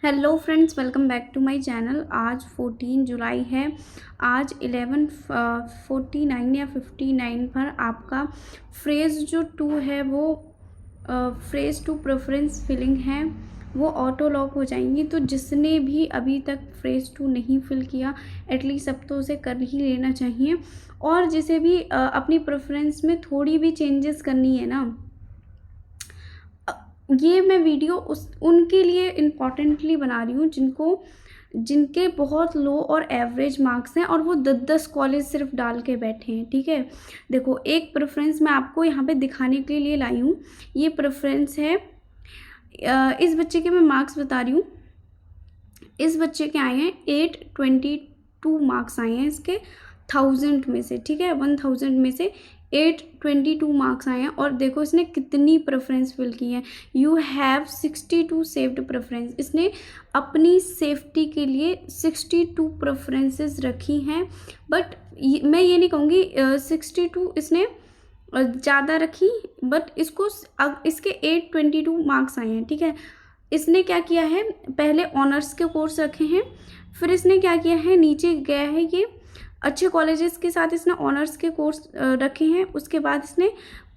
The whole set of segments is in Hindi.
Hello friends, welcome back to my channel. आज 14 जुलाई है। आज 11:49 या 59 पर आपका फ्रेज़ जो 2 है वो फ्रेज़ 2 प्रेफरेंस फिलिंग है वो ऑटो लॉक हो जाएंगी। तो जिसने भी अभी तक फ्रेज़ 2 नहीं फिल किया, एटलीस्ट अब तो उसे कर ही लेना चाहिए। और जिसे भी अपनी प्रेफरेंस में थोड़ी भी चेंजेस करनी है ना, ये मैं वीडियो उनके लिए इम्पॉर्टेंटली बना रही हूँ जिनके बहुत लो और एवरेज मार्क्स हैं और वो 10-10 कॉलेज सिर्फ डाल के बैठे हैं। ठीक है, देखो एक प्रेफरेंस मैं आपको यहाँ पे दिखाने के लिए लाई हूँ। ये प्रेफरेंस है, इस बच्चे के मैं मार्क्स बता रही हूँ। इस बच्चे के आए हैं 822 मार्क्स आए हैं इसके 1000 में से। ठीक है, 1000 में से 822 मार्क्स आए हैं। और देखो इसने कितनी प्रेफरेंस फिल की है। You have 62 saved preference. इसने अपनी सेफ्टी के लिए 62 प्रेफरेंसेस रखी हैं। बट मैं ये नहीं कहूँगी 62 इसने ज़्यादा रखी, बट इसके 822 मार्क्स आए हैं। ठीक है, इसने क्या किया है, पहले ऑनर्स के कोर्स रखे हैं, फिर इसने क्या किया है, नीचे गया है ये अच्छे कॉलेजेस के साथ इसने ऑनर्स के कोर्स रखे हैं। उसके बाद इसने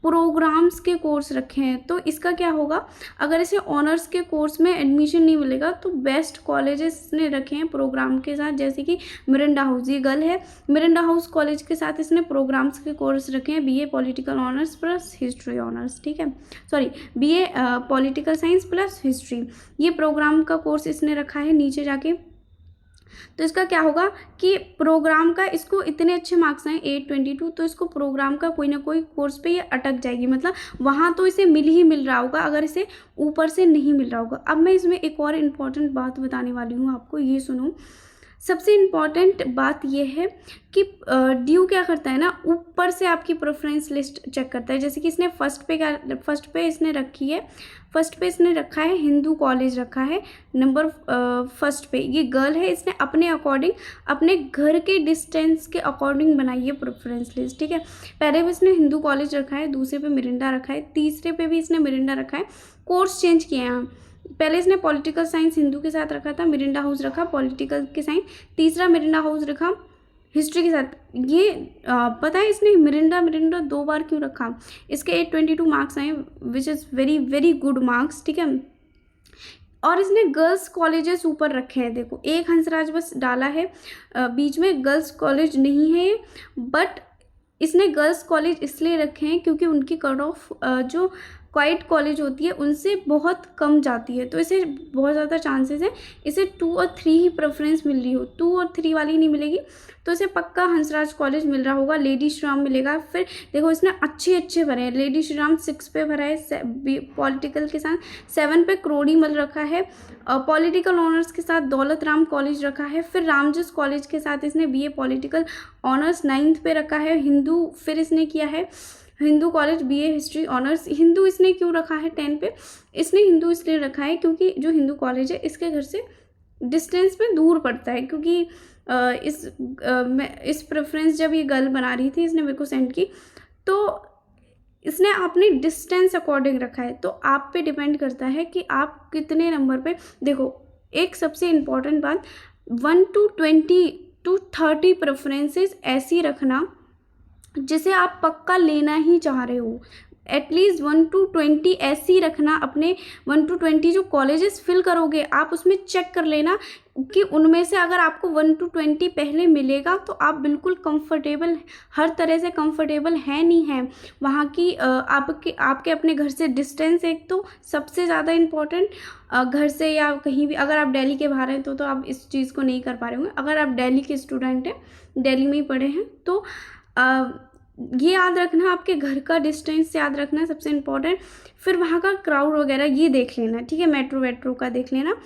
प्रोग्राम्स के कोर्स रखे हैं। तो इसका क्या होगा, अगर इसे ऑनर्स के कोर्स में एडमिशन नहीं मिलेगा तो बेस्ट कॉलेजेस इसने रखे हैं प्रोग्राम के साथ, जैसे कि मिरिंडा हाउस, ये गर्ल है, मिरिंडा हाउस कॉलेज के साथ इसने प्रोग्राम्स के कोर्स रखे हैं। BA political honours plus history honours. ठीक है, sorry, BA political science plus history, ये प्रोग्राम का कोर्स इसने रखा है नीचे जाके। तो इसका क्या होगा कि प्रोग्राम का इसको इतने अच्छे मार्क्स आए 822, तो इसको प्रोग्राम का कोई ना कोई कोर्स पे ये अटक जाएगी। मतलब वहाँ तो इसे मिल ही मिल रहा होगा, अगर इसे ऊपर से नहीं मिल रहा होगा। अब मैं इसमें एक और इम्पॉर्टेंट बात बताने वाली हूँ आपको, ये सुनो। सबसे इम्पॉर्टेंट बात यह है कि ड्यू क्या करता है ना, ऊपर से आपकी प्रेफरेंस लिस्ट चेक करता है। जैसे कि इसने फर्स्ट पे इसने रखी है, फर्स्ट पे इसने रखा है हिंदू कॉलेज रखा है नंबर फर्स्ट पे। ये गर्ल है, इसने अपने अकॉर्डिंग अपने घर के डिस्टेंस के अकॉर्डिंग बनाई है प्रेफरेंस लिस्ट। ठीक है, पहले भी इसने हिंदू कॉलेज रखा है, दूसरे पे मिरिंडा रखा है, तीसरे पे भी इसने मिरिंडा रखा है। कोर्स चेंज किए हैं, पहले इसने पॉलिटिकल साइंस हिंदू के साथ रखा था, मिरिंडा हाउस रखा पॉलिटिकल के साइंस, तीसरा मिरिंडा हाउस रखा हिस्ट्री के साथ। ये पता है इसने मिरिंडा 2 बार क्यों रखा। इसके 822 मार्क्स आए, which is very very good marks. ठीक है, और इसने गर्ल्स कॉलेजेस ऊपर रखे हैं। देखो एक हंसराज बस डाला है बीच में, गर्ल्स कॉलेज नहीं है, बट इसने गर्ल्स कॉलेज इसलिए रखे हैं क्योंकि उनकी कट ऑफ जो क्वाइट कॉलेज होती है उनसे बहुत कम जाती है। तो इसे बहुत ज़्यादा चांसेस है इसे 2 और 3 ही प्रेफरेंस मिल रही हो, 2 और 3 वाली नहीं मिलेगी। तो इसे पक्का हंसराज कॉलेज मिल रहा होगा, लेडी श्री राम मिलेगा। फिर देखो इसने अच्छे भरे हैं, लेडी श्री राम 6 पे भरा है पॉलिटिकल के साथ, 7 पे क्रोड़ीमल रखा है, पॉलिटिकल ऑनर्स के साथ दौलत राम कॉलेज रखा है, फिर रामजस कॉलेज के साथ इसने बीए पॉलिटिकल ऑनर्स 9th पे रखा है, हिंदू फिर इसने किया है Hindu college BA history honours. Hindu इसने क्यों रखा है 10 पे, इसने हिंदू इसलिए रखा है क्योंकि जो हिंदू कॉलेज है इसके घर से डिस्टेंस में दूर पड़ता है। क्योंकि इस प्रेफरेंस जब ये गर्ल बना रही थी, इसने मेरे को सेंड की, तो इसने अपनी डिस्टेंस अकॉर्डिंग रखा है। तो आप पे डिपेंड करता है कि आप कितने नंबर पे। देखो एक सबसे इम्पॉर्टेंट बात, 1 to 20 to 30 प्रेफरेंसेस ऐसी रखना जिसे आप पक्का लेना ही चाह रहे हो। एटलीस्ट 1 to 20 ऐसी रखना, अपने 1 to 20 जो कॉलेजेस फिल करोगे आप उसमें चेक कर लेना कि उनमें से अगर आपको 1 to 20 पहले मिलेगा तो आप बिल्कुल कंफर्टेबल, हर तरह से कंफर्टेबल है नहीं है। वहाँ की आपके अपने घर से डिस्टेंस एक तो सबसे ज़्यादा इम्पॉर्टेंट, घर से या कहीं भी अगर आप दिल्ली के बाहर हैं तो आप इस चीज़ को नहीं कर पा रहे होंगे। अगर आप दिल्ली के स्टूडेंट हैं, दिल्ली में ही पढ़े हैं, तो ये याद रखना, आपके घर का डिस्टेंस याद रखना सबसे इम्पोर्टेंट। फिर वहाँ का क्राउड वगैरह ये देख लेना। ठीक है, मेट्रो का देख लेना।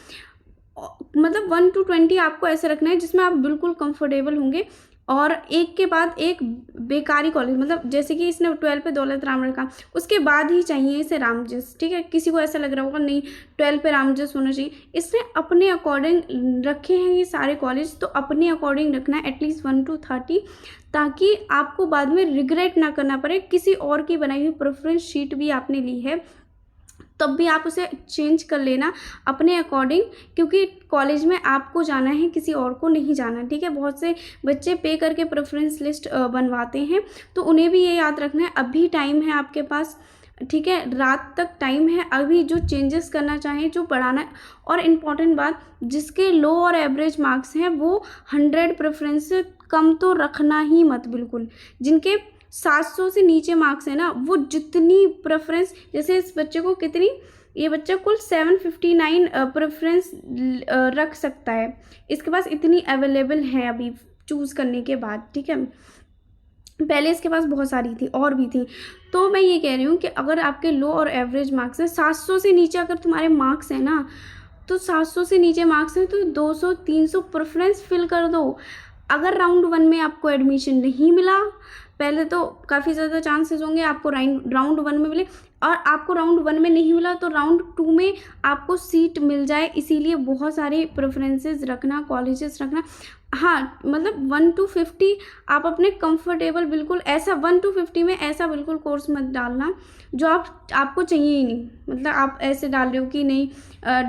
मतलब 1 to 20 आपको ऐसे रखना है जिसमें आप बिल्कुल कंफर्टेबल होंगे, और एक के बाद एक बेकारी कॉलेज, मतलब जैसे कि इसने 12 पे दौलत राम रखा, उसके बाद ही चाहिए इसे रामजस। ठीक है, किसी को ऐसा लग रहा होगा नहीं 12 पे रामजस होना चाहिए, इसने अपने अकॉर्डिंग रखे हैं ये सारे कॉलेज। तो अपने अकॉर्डिंग रखना है एटलीस्ट 1 to 30, ताकि आपको बाद में रिग्रेट ना करना पड़े। किसी और की बनाई हुई प्रेफरेंस शीट भी आपने ली है तब भी आप उसे चेंज कर लेना अपने अकॉर्डिंग, क्योंकि कॉलेज में आपको जाना है, किसी और को नहीं जाना, ठीक है। बहुत से बच्चे पे करके प्रेफरेंस लिस्ट बनवाते हैं, तो उन्हें भी ये याद रखना है अभी टाइम है आपके पास, ठीक है, रात तक टाइम है अभी, जो चेंजेस करना चाहें, जो बढ़ाना है। और इम्पॉर्टेंट बात, जिसके लो और एवरेज मार्क्स हैं वो 100 प्रेफरेंस से कम तो रखना ही मत बिल्कुल। जिनके 700 से नीचे मार्क्स है ना, वो जितनी प्रेफरेंस, जैसे इस बच्चे को कितनी, ये बच्चा कुल 759 प्रेफरेंस रख सकता है, इसके पास इतनी अवेलेबल है अभी चूज़ करने के बाद, ठीक है। पहले इसके पास बहुत सारी थी और भी थी। तो मैं ये कह रही हूँ कि अगर आपके लो और एवरेज मार्क्स हैं, 700 से नीचे अगर तुम्हारे मार्क्स हैं ना, तो 700 से नीचे मार्क्स हैं तो 200-300 प्रेफरेंस फिल कर दो। अगर राउंड 1 में आपको एडमिशन नहीं मिला, पहले तो काफ़ी ज़्यादा चांसेस होंगे आपको राउंड 1 में मिले, और आपको राउंड 1 में नहीं मिला तो राउंड 2 में आपको सीट मिल जाए। इसीलिए बहुत सारे प्रेफरेंसेस रखना, कॉलेजेस रखना। हाँ, मतलब 1 to 50 आप अपने कंफर्टेबल, बिल्कुल ऐसा 1 to 50 में ऐसा बिल्कुल कोर्स मत डालना जो आपको चाहिए ही नहीं। मतलब आप ऐसे डाल रहे हो कि नहीं,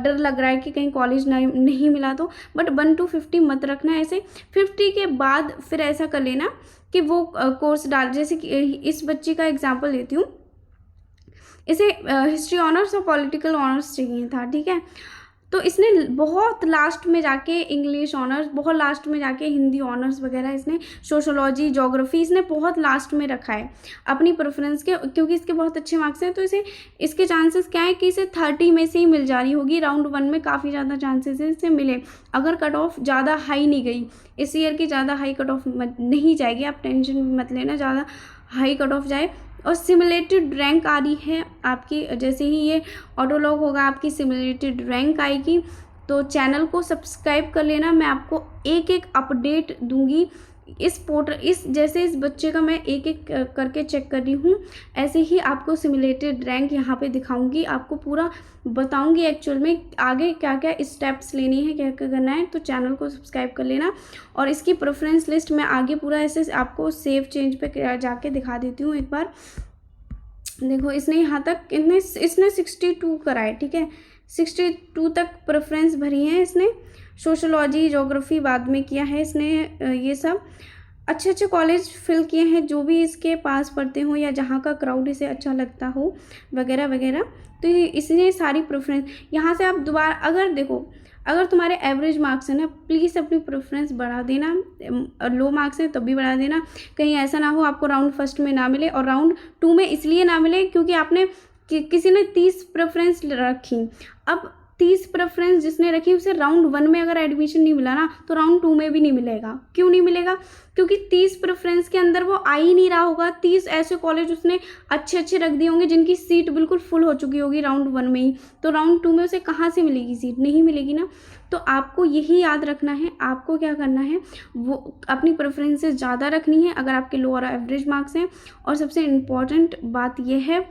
डर लग रहा है कि कहीं कॉलेज नहीं मिला तो, बट 1 to 50 मत रखना ऐसे। 50 के बाद फिर ऐसा कर लेना कि वो कोर्स डाल, जैसे कि इस बच्ची का एग्जाम्पल लेती हूँ, इसे हिस्ट्री ऑनर्स और पॉलिटिकल ऑनर्स चाहिए था, ठीक है। तो इसने बहुत लास्ट में जाके इंग्लिश ऑनर्स, बहुत लास्ट में जाके हिंदी ऑनर्स वगैरह, इसने सोशोलॉजी, ज्योग्राफी, इसने बहुत लास्ट में रखा है अपनी प्रेफरेंस के, क्योंकि इसके बहुत अच्छे मार्क्स हैं। तो इसके चांसेस क्या है कि इसे 30 में से ही मिल जा रही होगी। राउंड 1 में काफ़ी ज़्यादा चांसेस है इससे मिले, अगर कट ऑफ ज़्यादा हाई नहीं गई। इस ईयर की ज़्यादा हाई कट ऑफ नहीं जाएगी, आप टेंशन मत लेना ज़्यादा हाई कट ऑफ जाए। और सिमुलेटेड रैंक आ रही है आपकी, जैसे ही ये ऑटोलॉग होगा आपकी सिमुलेटेड रैंक आएगी। तो चैनल को सब्सक्राइब कर लेना, मैं आपको एक एक अपडेट दूंगी इस जैसे इस बच्चे का मैं एक एक करके चेक कर रही हूँ, ऐसे ही आपको सिमुलेटेड रैंक यहाँ पे दिखाऊंगी, आपको पूरा बताऊंगी एक्चुअल में आगे क्या क्या स्टेप्स लेनी है, क्या क्या करना है। तो चैनल को सब्सक्राइब कर लेना। और इसकी प्रेफरेंस लिस्ट मैं आगे पूरा ऐसे आपको सेव चेंज पे जाके दिखा देती हूँ एक बार। देखो, इसने यहाँ तक इसने 62 कराए, ठीक है, 62 तक प्रेफरेंस भरी है इसने। सोशोलॉजी, ज्योग्राफी बाद में किया है इसने। ये सब अच्छे अच्छे कॉलेज फिल किए हैं, जो भी इसके पास पढ़ते हो या जहाँ का क्राउड इसे अच्छा लगता हो वगैरह वगैरह। तो इसने सारी प्रेफरेंस यहाँ से आप दोबारा, अगर देखो, अगर तुम्हारे एवरेज मार्क्स है ना, प्लीज़ अपनी प्रेफरेंस बढ़ा देना। लो मार्क्स हैं तब भी बढ़ा देना, कहीं ऐसा ना हो आपको राउंड 1 में ना मिले और राउंड 2 में इसलिए ना मिले क्योंकि आपने किसी ने 30 प्रेफरेंस रखी। अब 30 प्रेफरेंस जिसने रखी उसे राउंड 1 में अगर एडमिशन नहीं मिला ना, तो राउंड 2 में भी नहीं मिलेगा। क्यों नहीं मिलेगा? क्योंकि 30 प्रेफरेंस के अंदर वो आ ही नहीं रहा होगा। 30 ऐसे कॉलेज उसने अच्छे अच्छे रख दिए होंगे जिनकी सीट बिल्कुल फुल हो चुकी होगी राउंड 1 में ही, तो राउंड 2 में उसे कहाँ से मिलेगी सीट? नहीं मिलेगी ना। तो आपको यही याद रखना है, आपको क्या करना है, वो अपनी प्रेफरेंसेस ज़्यादा रखनी है अगर आपके लो और एवरेज मार्क्स हैं। और सबसे इम्पॉर्टेंट बात यह है,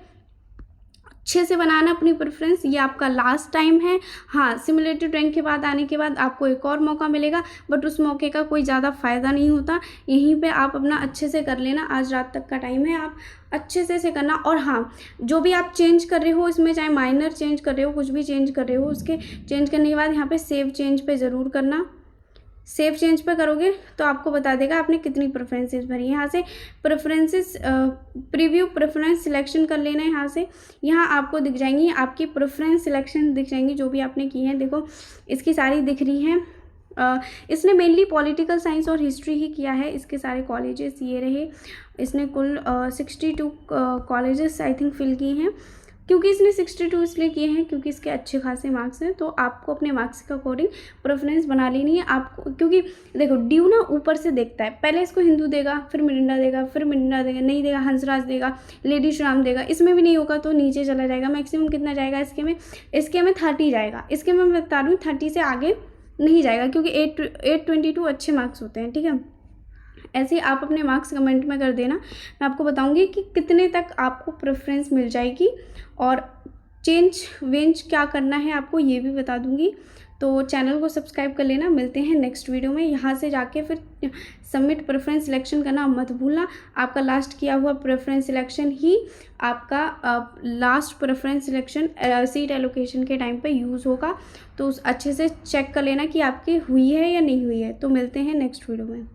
अच्छे से बनाना अपनी प्रेफरेंस, ये आपका लास्ट टाइम है। हाँ, सिमुलेटेड रैंक के बाद आने के बाद आपको एक और मौका मिलेगा, बट उस मौके का कोई ज़्यादा फ़ायदा नहीं होता। यहीं पे आप अपना अच्छे से कर लेना, आज रात तक का टाइम है, आप अच्छे से करना। और हाँ, जो भी आप चेंज कर रहे हो इसमें, चाहे माइनर चेंज कर रहे हो, कुछ भी चेंज कर रहे हो, उसके चेंज करने के बाद यहाँ पर सेव चेंज पर ज़रूर करना। सेव चेंज पे करोगे तो आपको बता देगा आपने कितनी प्रेफरेंसेस भरी। यहाँ से प्रेफरेंसेस प्रीव्यू प्रेफरेंस सिलेक्शन कर लेना है। यहाँ से यहाँ आपको दिख जाएंगी आपकी प्रेफरेंस सिलेक्शन दिख जाएंगी जो भी आपने की हैं। देखो, इसकी सारी दिख रही हैं। इसने मेनली पॉलिटिकल साइंस और हिस्ट्री ही किया है। इसके सारे कॉलेजेस ये रहे। इसने कुल 62 कॉलेजेस आई थिंक फिल किए हैं। क्योंकि इसने 62 इसलिए किए हैं क्योंकि इसके अच्छे खासे मार्क्स हैं। तो आपको अपने मार्क्स के अकॉर्डिंग प्रेफरेंस बना लेनी है आपको, क्योंकि देखो ड्यू ना ऊपर से देखता है, पहले इसको हिंदू देगा, फिर मिरिंडा देगा, फिर मिरिंडा देगा, नहीं देगा हंसराज देगा, लेडी श्राम देगा, इसमें भी नहीं होगा तो नीचे चला जाएगा। मैक्सिमम कितना जाएगा इसके में 30 जाएगा। इसके में मैं बता दूँ 30 से आगे नहीं जाएगा क्योंकि 822 अच्छे मार्क्स होते हैं, ठीक है। ऐसे ही आप अपने मार्क्स कमेंट में कर देना, मैं आपको बताऊंगी कि कितने तक आपको प्रेफरेंस मिल जाएगी और चेंज वेंज क्या करना है आपको ये भी बता दूंगी। तो चैनल को सब्सक्राइब कर लेना। मिलते हैं नेक्स्ट वीडियो में। यहाँ से जाके फिर सबमिट प्रेफरेंस सिलेक्शन करना मत भूलना। आपका लास्ट किया हुआ प्रेफरेंस सिलेक्शन ही आपका last preference selection seat allocation के टाइम पे यूज़ होगा। तो उस अच्छे से चेक कर लेना कि आपकी हुई है या नहीं हुई है। तो मिलते हैं नेक्स्ट वीडियो में।